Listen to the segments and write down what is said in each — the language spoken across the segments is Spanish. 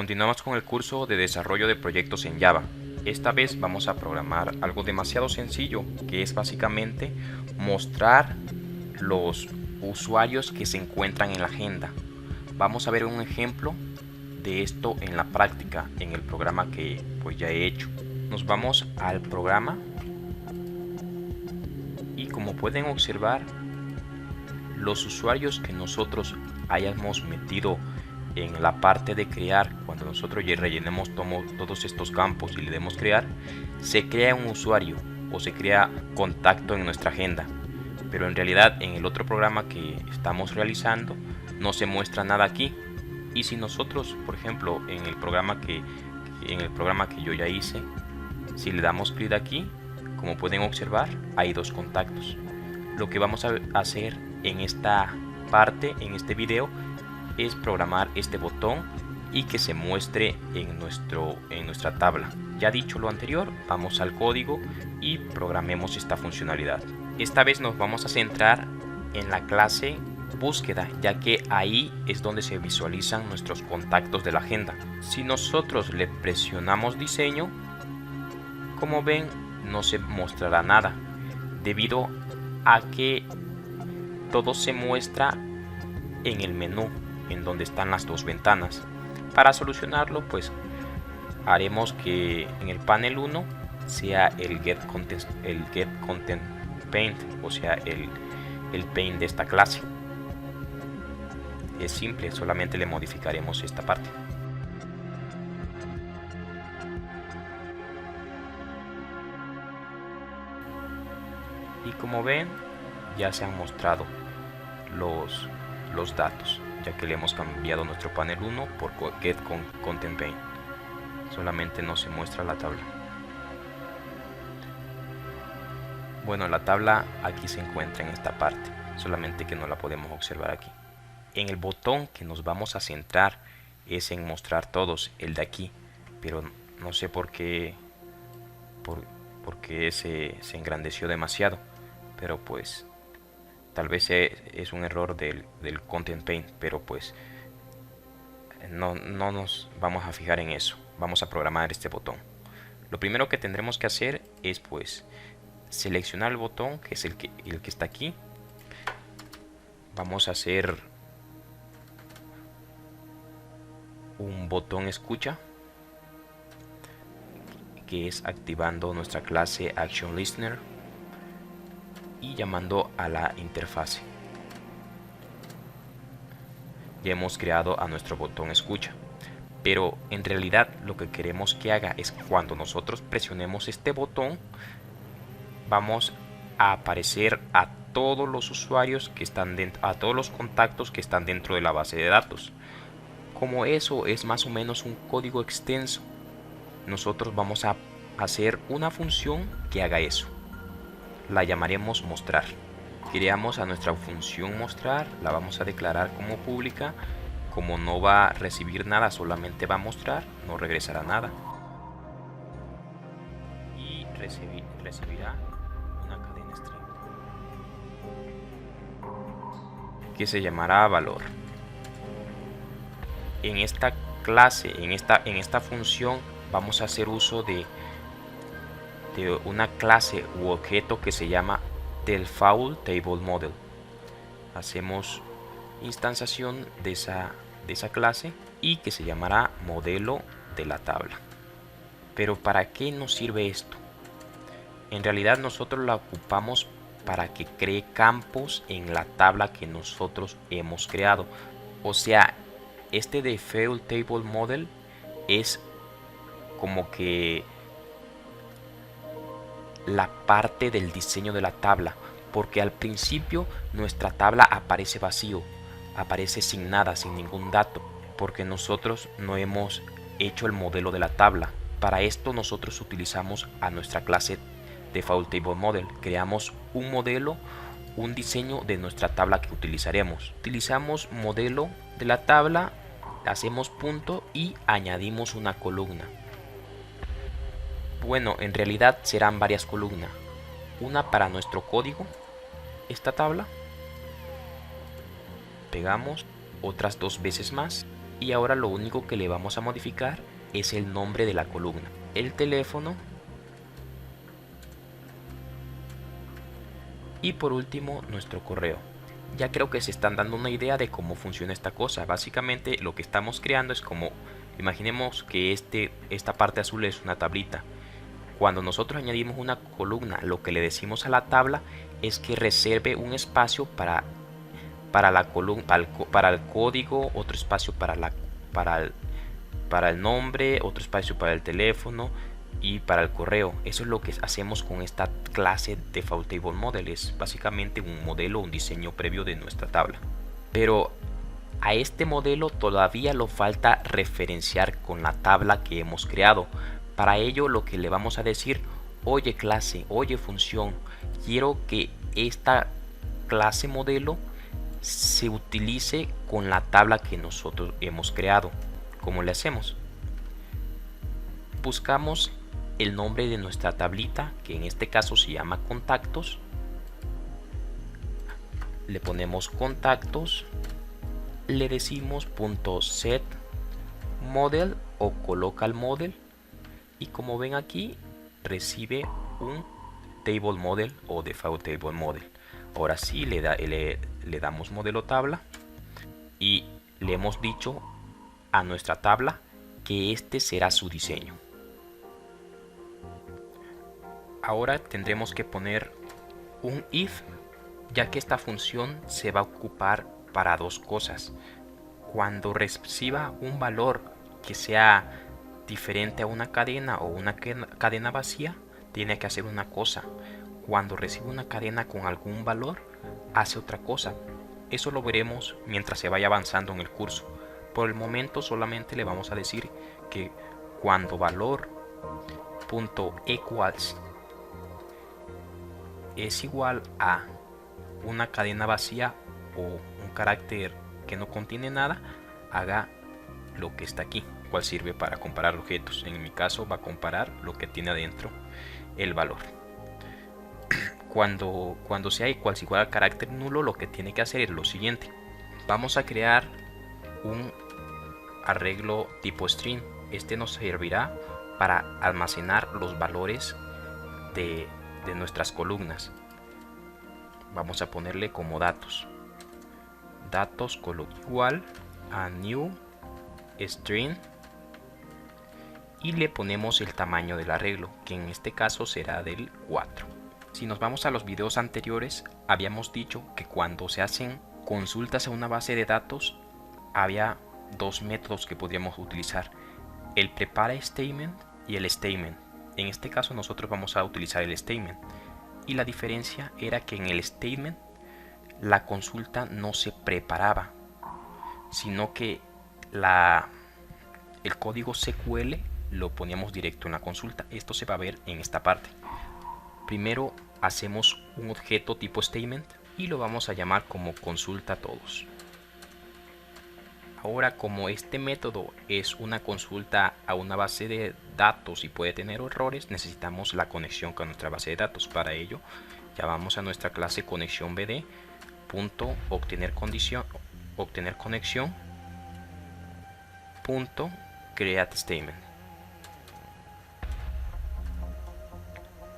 Continuamos con el curso de desarrollo de proyectos en Java. Esta vez vamos a programar algo demasiado sencillo, que es básicamente mostrar los usuarios que se encuentran en la agenda. Vamos a ver un ejemplo de esto en la práctica, en el programa que pues ya he hecho. Nos vamos al programa y como pueden observar, los usuarios que nosotros hayamos metido en la parte de crear, cuando nosotros ya rellenemos todos estos campos y le demos crear, se crea un usuario o se crea contacto en nuestra agenda, pero en realidad en el otro programa que estamos realizando no se muestra nada aquí. Y si nosotros, por ejemplo, en el programa que yo ya hice, si le damos clic aquí, como pueden observar, hay dos contactos. Lo que vamos a hacer en esta parte, en este video, es programar este botón y que se muestre en nuestra tabla. Ya dicho lo anterior, vamos al código y programemos esta funcionalidad. Esta vez nos vamos a centrar en la clase búsqueda, ya que ahí es donde se visualizan nuestros contactos de la agenda. Si nosotros le presionamos diseño, como ven, no se mostrará nada, debido a que todo se muestra en el menú, en donde están las dos ventanas. Para solucionarlo, pues haremos que en el panel 1 sea el get content paint, o sea el paint de esta clase. Es simple, solamente le modificaremos esta parte. Y como ven, ya se han mostrado los datos, ya que le hemos cambiado nuestro panel 1 por get content paint. Solamente no se muestra la tabla. Bueno, la tabla aquí se encuentra en esta parte, solamente que no la podemos observar aquí. En el botón que nos vamos a centrar es en mostrar todos, el de aquí, pero no sé por qué se engrandeció demasiado, pero pues tal vez es un error del Content Paint, pero pues no nos vamos a fijar en eso. Vamos a programar este botón. Lo primero que tendremos que hacer es pues seleccionar el botón, que es el que está aquí. Vamos a hacer un botón escucha, que es activando nuestra clase Action Listener y llamando a la interfase. Ya hemos creado a nuestro botón escucha, pero en realidad lo que queremos que haga es que cuando nosotros presionemos este botón, vamos a aparecer a todos los usuarios que están dentro, a todos los contactos que están dentro de la base de datos. Como eso es más o menos un código extenso, nosotros vamos a hacer una función que haga eso. La llamaremos mostrar. Creamos a nuestra función mostrar, la vamos a declarar como pública. Como no va a recibir nada, solamente va a mostrar, no regresará nada. Y recibirá una cadena string que se llamará valor. En esta clase, en esta función, vamos a hacer uso de una clase u objeto que se llama default table model. Hacemos instanciación de esa clase y que se llamará modelo de la tabla. Pero ¿para qué nos sirve esto? En realidad nosotros la ocupamos para que cree campos en la tabla que nosotros hemos creado. O sea, este default table model es como que la parte del diseño de la tabla, porque al principio nuestra tabla aparece vacío, aparece sin nada, sin ningún dato, porque nosotros no hemos hecho el modelo de la tabla. Para esto nosotros utilizamos a nuestra clase default table model, creamos un modelo, un diseño de nuestra tabla que utilizaremos. Utilizamos modelo de la tabla, hacemos punto y añadimos una columna. Bueno, en realidad serán varias columnas, una para nuestro código, esta tabla, pegamos otras dos veces más Y ahora lo único que le vamos a modificar es el nombre de la columna, el teléfono y por último nuestro correo. Ya creo que se están dando una idea de cómo funciona esta cosa. Básicamente lo que estamos creando es como, imaginemos que esta parte azul es una tablita. Cuando nosotros añadimos una columna, lo que le decimos a la tabla es que reserve un espacio para la columna, para el código, otro espacio para el nombre, otro espacio para el teléfono y para el correo. Eso es lo que hacemos con esta clase Default Table Model. Es básicamente un modelo, un diseño previo de nuestra tabla. Pero a este modelo todavía lo falta referenciar con la tabla que hemos creado. Para ello lo que le vamos a decir: oye clase, oye función, quiero que esta clase modelo se utilice con la tabla que nosotros hemos creado. ¿Cómo le hacemos? Buscamos el nombre de nuestra tablita, que en este caso se llama contactos. Le ponemos contactos, le decimos .set model o colocal model, y como ven aquí recibe un table model o default table model. Ahora sí le damos modelo tabla y le hemos dicho a nuestra tabla que este será su diseño. Ahora tendremos que poner un if, ya que esta función se va a ocupar para dos cosas. Cuando reciba un valor que sea diferente a una cadena o una cadena vacía, tiene que hacer una cosa. Cuando recibe una cadena con algún valor, hace otra cosa. Eso lo veremos mientras se vaya avanzando en el curso. Por el momento solamente le vamos a decir que cuando valor.equals es igual a una cadena vacía o un carácter que no contiene nada, haga lo que está aquí, cual sirve para comparar objetos. En mi caso va a comparar lo que tiene adentro el valor. Cuando sea igual al carácter nulo, lo que tiene que hacer es lo siguiente: vamos a crear un arreglo tipo string. Este nos servirá para almacenar los valores de nuestras columnas. Vamos a ponerle como datos igual a new string y le ponemos el tamaño del arreglo, que en este caso será del 4. Si nos vamos a los videos anteriores, habíamos dicho que cuando se hacen consultas a una base de datos había dos métodos que podríamos utilizar: el prepare statement y el statement. En este caso nosotros vamos a utilizar el statement, y la diferencia era que en el statement la consulta no se preparaba, sino que el código SQL lo poníamos directo en la consulta. Esto se va a ver en esta parte. Primero hacemos un objeto tipo statement y lo vamos a llamar como consulta todos. Ahora, como este método es una consulta a una base de datos y puede tener errores, necesitamos la conexión con nuestra base de datos. Para ello llamamos a nuestra clase conexión bd obtener conexión create statement.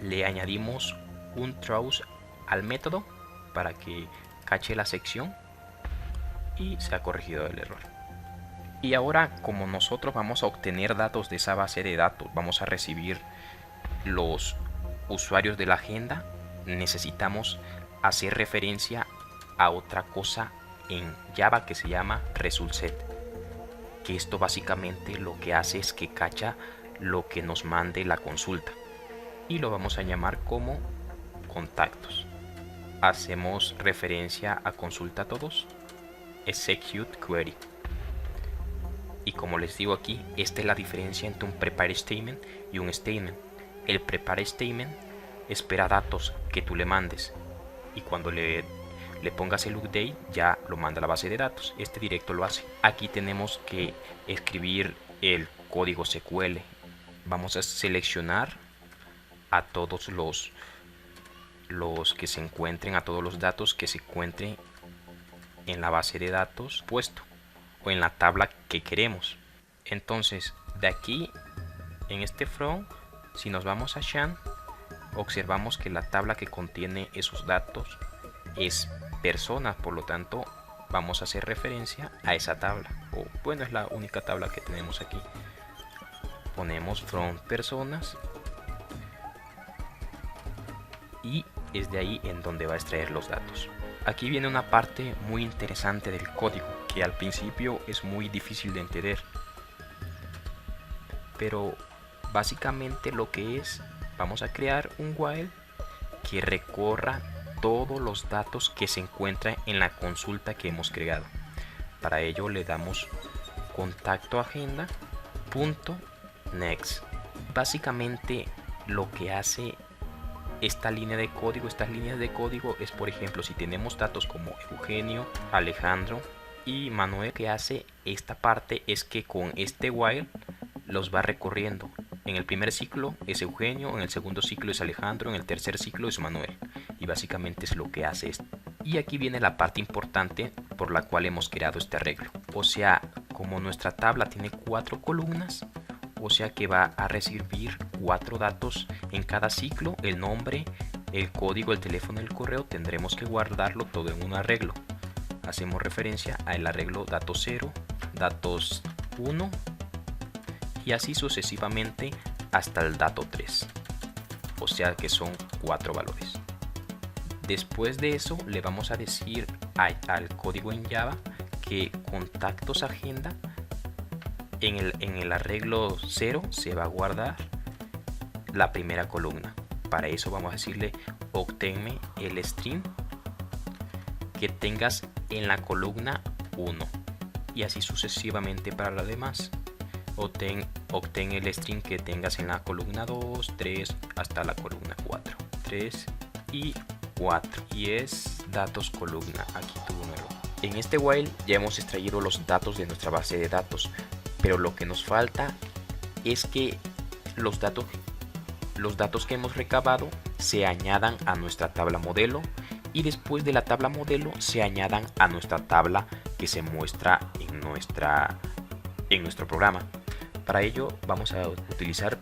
Le añadimos un throws al método para que cache la sección y se ha corregido el error. Y ahora, como nosotros vamos a obtener datos de esa base de datos, vamos a recibir los usuarios de la agenda, necesitamos hacer referencia a otra cosa en Java que se llama resultSet, que esto básicamente lo que hace es que cacha lo que nos mande la consulta, y lo vamos a llamar como contactos. Hacemos referencia a consulta todos, execute query. Y como les digo aquí, esta es la diferencia entre un prepare statement y un statement. El prepare statement espera datos que tú le mandes, y cuando le pongas el update ya lo manda a la base de datos. Este directo lo hace. Aquí tenemos que escribir el código SQL. Vamos a seleccionar a todos los que se encuentren, a todos los datos que se encuentren en la base de datos puesto. o en la tabla que queremos. Entonces de aquí en este from, si nos vamos a Shan, observamos que la tabla que contiene esos datos es personas, por lo tanto vamos a hacer referencia a esa tabla, o bueno, es la única tabla que tenemos aquí. Ponemos from personas y es de ahí en donde va a extraer los datos. Aquí viene una parte muy interesante del código que al principio es muy difícil de entender, pero básicamente lo que es, vamos a crear un while que recorra todos los datos que se encuentran en la consulta que hemos creado. Para ello le damos contacto agenda punto next. Básicamente lo que hace estas líneas de código es, por ejemplo, si tenemos datos como Eugenio, Alejandro y Manuel, que hace esta parte es que con este while los va recorriendo. En el primer ciclo es Eugenio, en el segundo ciclo es Alejandro, en el tercer ciclo es Manuel, y básicamente es lo que hace esto. Y aquí viene la parte importante por la cual hemos creado este arreglo. O sea, como nuestra tabla tiene 4 columnas, o sea que va a recibir 4 datos en cada ciclo: el nombre, el código, el teléfono y el correo. Tendremos que guardarlo todo en un arreglo. Hacemos referencia al arreglo datos 0, datos 1 y así sucesivamente hasta el dato 3. O sea que son 4 valores. Después de eso le vamos a decir al código en Java que contactos agenda en el arreglo 0 se va a guardar la primera columna. Para eso vamos a decirle obténme el string que tengas en la columna 1 y así sucesivamente para las demás. Obtén el string que tengas en la columna 2, 3 hasta la columna 4. 3 y 4 y es datos columna. Aquí tuvo un error. En este while ya hemos extraído los datos de nuestra base de datos, pero lo que nos falta es que los datos que hemos recabado se añadan a nuestra tabla modelo y después de la tabla modelo se añadan a nuestra tabla que se muestra en nuestro programa. Para ello vamos a utilizar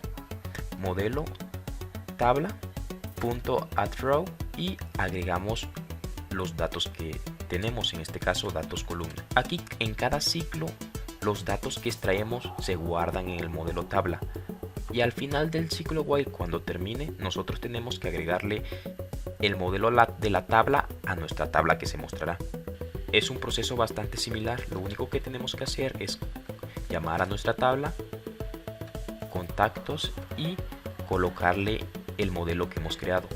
modelo tabla.addRow y agregamos los datos que tenemos, en este caso datos columna. Aquí en cada ciclo los datos que extraemos se guardan en el modelo tabla y al final del ciclo while, cuando termine, nosotros tenemos que agregarle el modelo de la tabla a nuestra tabla que se mostrará. Es un proceso bastante similar. Lo único que tenemos que hacer es llamar a nuestra tabla, contactos y colocarle el modelo que hemos creado,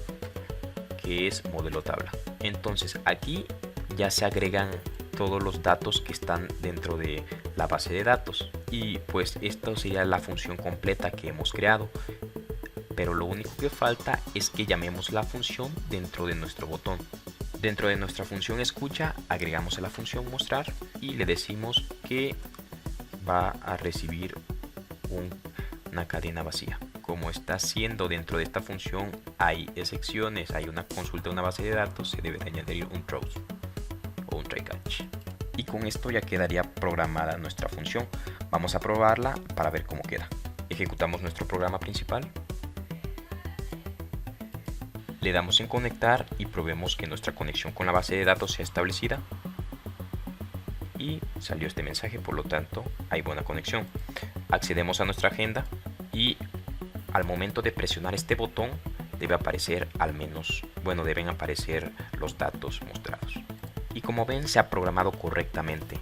que es modelo tabla. Entonces aquí ya se agregan todos los datos que están dentro de la base de datos y pues esto sería la función completa que hemos creado, pero lo único que falta es que llamemos la función dentro de nuestro botón. Dentro de nuestra función escucha agregamos a la función mostrar y le decimos que va a recibir una cadena vacía. Como está haciendo dentro de esta función hay excepciones, hay una consulta de una base de datos, se debe de añadir un throws o un try catch. Y con esto ya quedaría programada nuestra función. Vamos a probarla para ver cómo queda. Ejecutamos nuestro programa principal. Le damos en conectar y probemos que nuestra conexión con la base de datos sea establecida. Y salió este mensaje, por lo tanto hay buena conexión. Accedemos a nuestra agenda y al momento de presionar este botón debe aparecer deben aparecer los datos mostrados. Y como ven, se ha programado correctamente.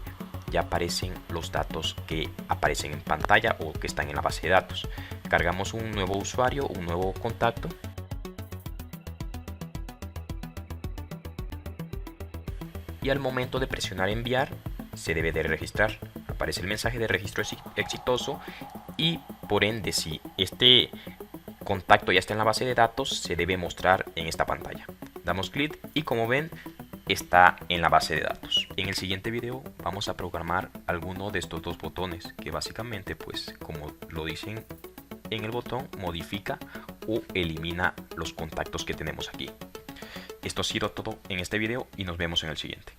Ya aparecen los datos que aparecen en pantalla o que están en la base de datos. Cargamos un nuevo usuario, un nuevo contacto. Y al momento de presionar enviar, se debe de registrar. Aparece el mensaje de registro exitoso y por ende, si este contacto ya está en la base de datos, se debe mostrar en esta pantalla. Damos clic y como ven, está en la base de datos. En el siguiente video vamos a programar alguno de estos dos botones que básicamente, pues como lo dicen en el botón, modifica o elimina los contactos que tenemos aquí. Esto ha sido todo en este video y nos vemos en el siguiente.